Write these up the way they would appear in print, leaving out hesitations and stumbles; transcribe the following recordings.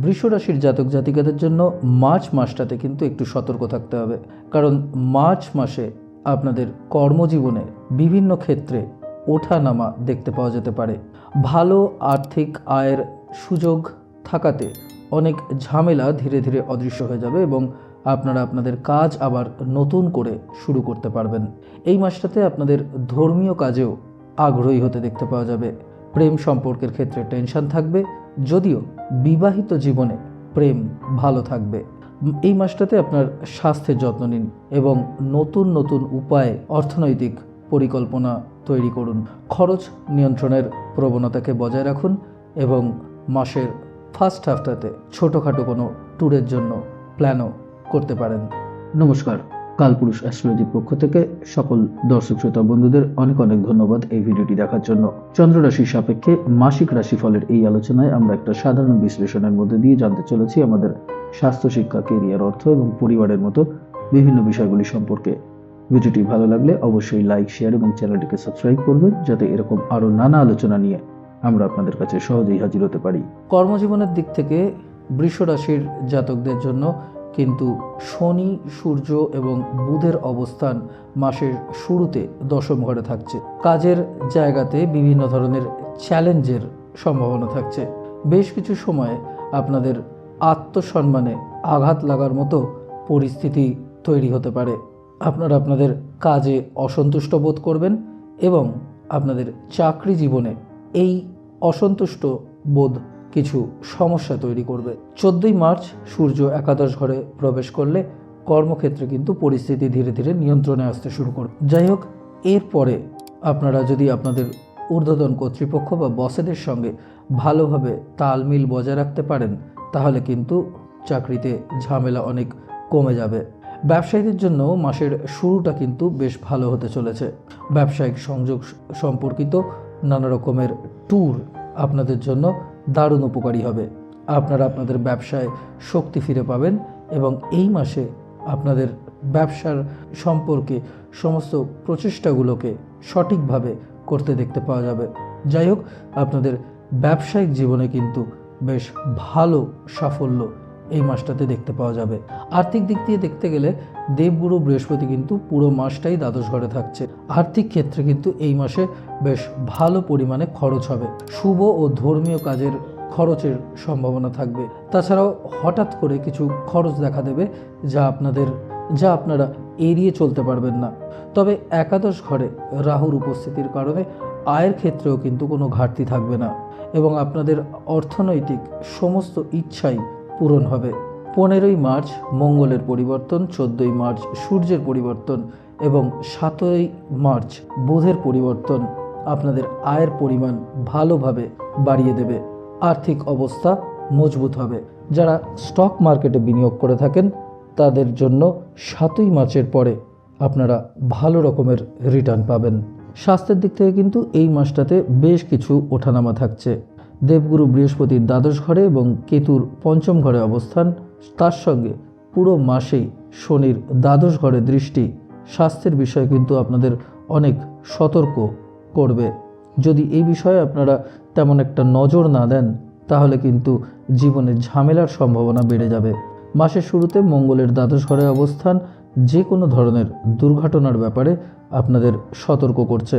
বৃষ রাশির জাতক জাতিকাদের জন্য মার্চ মাসটাতে কিন্তু একটু সতর্ক থাকতে হবে, কারণ মার্চ মাসে আপনাদের কর্মজীবনে বিভিন্ন ক্ষেত্রে ওঠানামা দেখতে পাওয়া যেতে পারে। ভালো আর্থিক আয়ের সুযোগ থাকাতে অনেক ঝামেলা ধীরে ধীরে অদৃশ্য হয়ে যাবে এবং আপনারা আপনাদের কাজ আবার নতুন করে শুরু করতে পারবেন। এই মাসটাতে আপনাদের ধর্মীয় কাজেও আগ্রহী হতে দেখতে পাওয়া যাবে। প্রেম সম্পর্কের ক্ষেত্রে টেনশন থাকবে, যদিও বিবাহিত জীবনে প্রেম ভালো থাকবে। এই মাসটাতে আপনার স্বাস্থ্যের যত্ন নিন এবং নতুন নতুন উপায়ে অর্থনৈতিক পরিকল্পনা তৈরি করুন। খরচ নিয়ন্ত্রণের প্রবণতাকে বজায় রাখুন এবং মাসের ফার্স্ট হাফটাতে ছোটোখাটো কোনো ট্যুরের জন্য প্ল্যানও করতে পারেন। নমস্কার, কালপুরুষ অ্যাস্ট্রোলজির পক্ষ থেকে সকল দর্শক শ্রোতা বন্ধুদের অনেক অনেক ধন্যবাদ এই ভিডিওটি দেখার জন্য। চন্দ্র রাশির সাপেক্ষে মাসিক রাশিফলের এই আলোচনায় আমরা একটা সাধারণ বিশ্লেষণের মধ্যে দিয়ে জানতে চলেছি আমাদের স্বাস্থ্য, শিক্ষা, কেরিয়ার, অর্থ এবং পরিবারের মতো বিভিন্ন বিষয়গুলি সম্পর্কে। ভিডিওটি ভালো লাগলে অবশ্যই লাইক, শেয়ার এবং চ্যানেলটিকে সাবস্ক্রাইব করবেন, যাতে এরকম আরও নানা আলোচনা নিয়ে আমরা আপনাদের কাছে সহজেই হাজির হতে পারি। কর্মজীবনের দিক থেকে বৃষ রাশির জাতকদের জন্য কিন্তু শনি, সূর্য এবং বুধের অবস্থান মাসের শুরুতে দশম ঘরে থাকছে। কাজের জায়গাতে বিভিন্ন ধরনের চ্যালেঞ্জের সম্ভাবনা থাকছে। বেশ কিছু সময়ে আপনাদের আত্মসম্মানে আঘাত লাগার মতো পরিস্থিতি তৈরি হতে পারে। আপনারা আপনাদের কাজে অসন্তুষ্ট বোধ করবেন এবং আপনাদের চাকরি জীবনে এই অসন্তুষ্ট বোধ কিছু সমস্যা তৈরি করবে। 14ই মার্চ সূর্য একাদশ ঘরে প্রবেশ করলে কর্মক্ষেত্রে কিন্তু পরিস্থিতি ধীরে ধীরে নিয়ন্ত্রণে আসতে শুরু করবে। যাই হোক, এরপরে আপনারা যদি আপনাদের ঊর্ধ্বতন কর্তৃপক্ষ বা বসেদের সঙ্গে ভালোভাবে তালমিল বজায় রাখতে পারেন, তাহলে কিন্তু চাকরিতে ঝামেলা অনেক কমে যাবে। ব্যবসায়ীদের জন্য মাসের শুরুটা কিন্তু বেশ ভালো হতে চলেছে। ব্যবসায়িক সংযোগ সম্পর্কিত নানা রকমের ট্যুর আপনাদের জন্য দারুণ উপকারী হবে। আপনারা আপনাদের ব্যবসায় শক্তি ফিরে পাবেন এবং এই মাসে আপনাদের ব্যবসার সম্পর্কে সমস্ত প্রচেষ্টাগুলোকে সঠিকভাবে করতে দেখতে পাওয়া যাবে। যাই হোক, আপনাদের ব্যবসায়িক জীবনে কিন্তু বেশ ভালো সাফল্য এই মাসটাতে দেখতে পাওয়া যাবে। আর্থিক দিক দিয়ে দেখতে গেলে দেবগুরু বৃহস্পতি কিন্তু পুরো মাসটাই দ্বাদশ ঘরে থাকছে। আর্থিক ক্ষেত্রে কিন্তু এই মাসে বেশ ভালো পরিমাণে খরচ হবে। শুভ ও ধর্মীয় কাজের খরচের সম্ভাবনা থাকবে। তাছাড়াও হঠাৎ করে কিছু খরচ দেখা দেবে যা আপনারা এড়িয়ে চলতে পারবেন না। তবে একাদশ ঘরে রাহুর উপস্থিতির কারণে আয়ের ক্ষেত্রেও কিন্তু কোনো ঘাটতি থাকবে না এবং আপনাদের অর্থনৈতিক সমস্ত ইচ্ছাই পূরণ হবে। 15ই মার্চ মঙ্গলের পরিবর্তন, 14ই মার্চ সূর্যের পরিবর্তন এবং 7ই মার্চ বুধের পরিবর্তন আপনাদের আয়ের পরিমাণ ভালোভাবে বাড়িয়ে দেবে। আর্থিক অবস্থা মজবুত হবে। যারা স্টক মার্কেটে বিনিয়োগ করে থাকেন তাদের জন্য 7ই মার্চের পরে আপনারা ভালো রকমের রিটার্ন পাবেন। স্বাস্থ্যের দিক থেকে কিন্তু এই মাসটাতে বেশ কিছু ওঠানামা থাকছে। দেবগুরু বৃহস্পতির দ্বাদশ ঘরে এবং কেতুর পঞ্চম ঘরে অবস্থান, তার সঙ্গে পুরো মাসেই শনির দ্বাদশ ঘরে দৃষ্টি স্বাস্থ্যের বিষয়ে কিন্তু আপনাদের অনেক সতর্ক করবে। যদি এই বিষয়ে আপনারা তেমন একটা নজর না দেন, তাহলে কিন্তু জীবনে ঝামেলার সম্ভাবনা বেড়ে যাবে। মাসের শুরুতে মঙ্গলের দ্বাদশ ঘরে অবস্থান যে কোনো ধরনের দুর্ঘটনার ব্যাপারে আপনাদের সতর্ক করছে।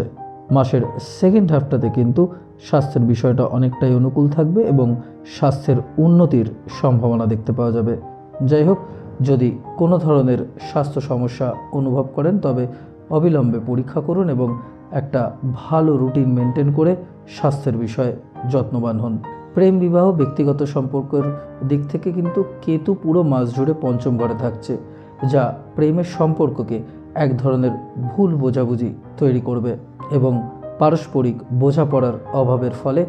মাসের সেকেন্ড হাফটাতে কিন্তু স্বাস্থ্যের বিষয়টা অনেকটাই অনুকূল থাকবে এবং স্বাস্থ্যের উন্নতির সম্ভাবনা দেখতে পাওয়া যাবে। যাই হোক, যদি কোনো ধরনের স্বাস্থ্য সমস্যা অনুভব করেন তবে অবিলম্বে পরীক্ষা করুন এবং একটা ভালো রুটিন মেনটেন করে স্বাস্থ্যের বিষয়ে যত্নবান হন। প্রেম, বিবাহ, ব্যক্তিগত সম্পর্কের দিক থেকে কিন্তু কেতু পুরো মাস জুড়ে পঞ্চম ঘরে থাকছে, যা প্রেমের সম্পর্ককে এক ধরনের ভুল বোঝাবুঝি তৈরি করবে এবং পারস্পরিক বোঝাপড়ার অভাবের ফলে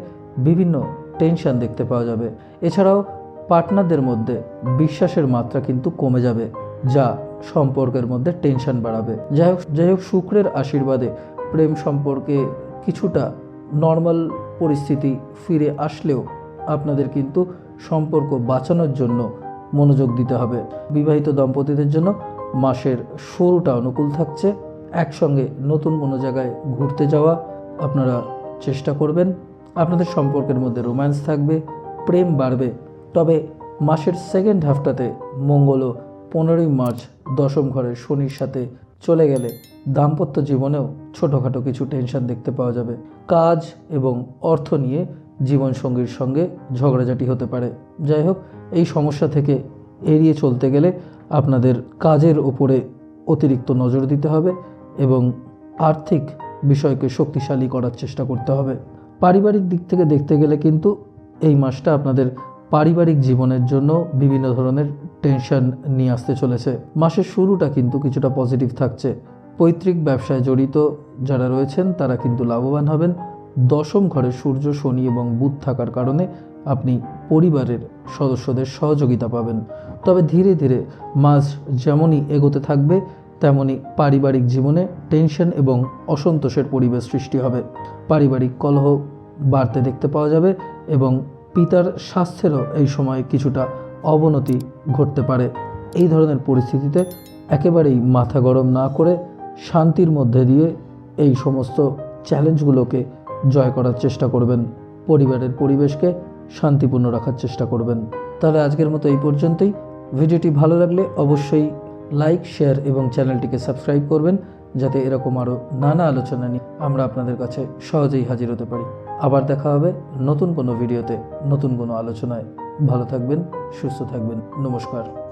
বিভিন্ন টেনশন দেখতে পাওয়া যাবে। এছাড়াও পার্টনারদের মধ্যে বিশ্বাসের মাত্রা কিন্তু কমে যাবে, যা সম্পর্কের মধ্যে টেনশন বাড়াবে। যাই হোক, শুক্রের আশীর্বাদে প্রেম সম্পর্কে কিছুটা নর্মাল পরিস্থিতি ফিরে আসলেও আপনাদের কিন্তু সম্পর্ক বাঁচানোর জন্য মনোযোগ দিতে হবে। বিবাহিত দম্পতিদের জন্য মাসের শুরুটা অনুকূল থাকছে। একসঙ্গে নতুন কোনো জায়গায় ঘুরতে যাওয়া আপনারা চেষ্টা করবেন। আপনাদের সম্পর্কের মধ্যে রোম্যান্স থাকবে, প্রেম বাড়বে। তবে মাসের সেকেন্ড হাফটাতে মঙ্গলও 15ই মার্চ দশম ঘরের শনির সাথে চলে গেলে দাম্পত্য জীবনেও ছোটোখাটো কিছু টেনশন দেখতে পাওয়া যাবে। কাজ এবং অর্থ নিয়ে জীবনসঙ্গীর সঙ্গে ঝগড়াঝাটি হতে পারে। যাই হোক, এই সমস্যা থেকে এড়িয়ে চলতে গেলে আপনাদের কাজের ওপরে অতিরিক্ত নজর দিতে হবে এবং আর্থিক বিষয়কে শক্তিশালী করার চেষ্টা করতে হবে। পারিবারিক দিক থেকে দেখতে গেলে কিন্তু এই মাসটা আপনাদের পারিবারিক জীবনের জন্য বিভিন্ন ধরনের টেনশন নিয়ে আসতে চলেছে। মাসের শুরুটা কিন্তু কিছুটা পজিটিভ থাকছে। পৈতৃক ব্যবসায় জড়িত যারা রয়েছেন তারা কিন্তু লাভবান হবেন। দশম ঘরে সূর্য, শনি এবং বুধ থাকার কারণে আপনি পরিবারের সদস্যদের সহযোগিতা পাবেন। তবে ধীরে ধীরে মাস যেমনই এগোতে থাকবে তেমনই পারিবারিক জীবনে টেনশন এবং অসন্তোষের পরিবেশ সৃষ্টি হবে। পারিবারিক কলহ বাড়তে দেখতে পাওয়া যাবে এবং পিতার স্বাস্থ্যেরও এই সময় কিছুটা অবনতি ঘটতে পারে। এই ধরনের পরিস্থিতিতে একেবারেই মাথা গরম না করে শান্তির মধ্যে দিয়ে এই সমস্ত চ্যালেঞ্জগুলোকে জয় করার চেষ্টা করবেন। পরিবারের পরিবেশকে শান্তিপূর্ণ রাখার চেষ্টা করবেন। তাহলে আজকের মতো এই পর্যন্তই। ভিডিওটি ভালো লাগলে অবশ্যই লাইক, শেয়ার এবং চ্যানেলটিকে সাবস্ক্রাইব করবেন, যাতে এরকম আরও নানা আলোচনা নিয়ে আমরা আপনাদের কাছে সহজেই হাজির হতে পারি। আবার দেখা হবে নতুন কোনো ভিডিওতে, নতুন কোনো আলোচনায়। ভালো থাকবেন, সুস্থ থাকবেন। নমস্কার।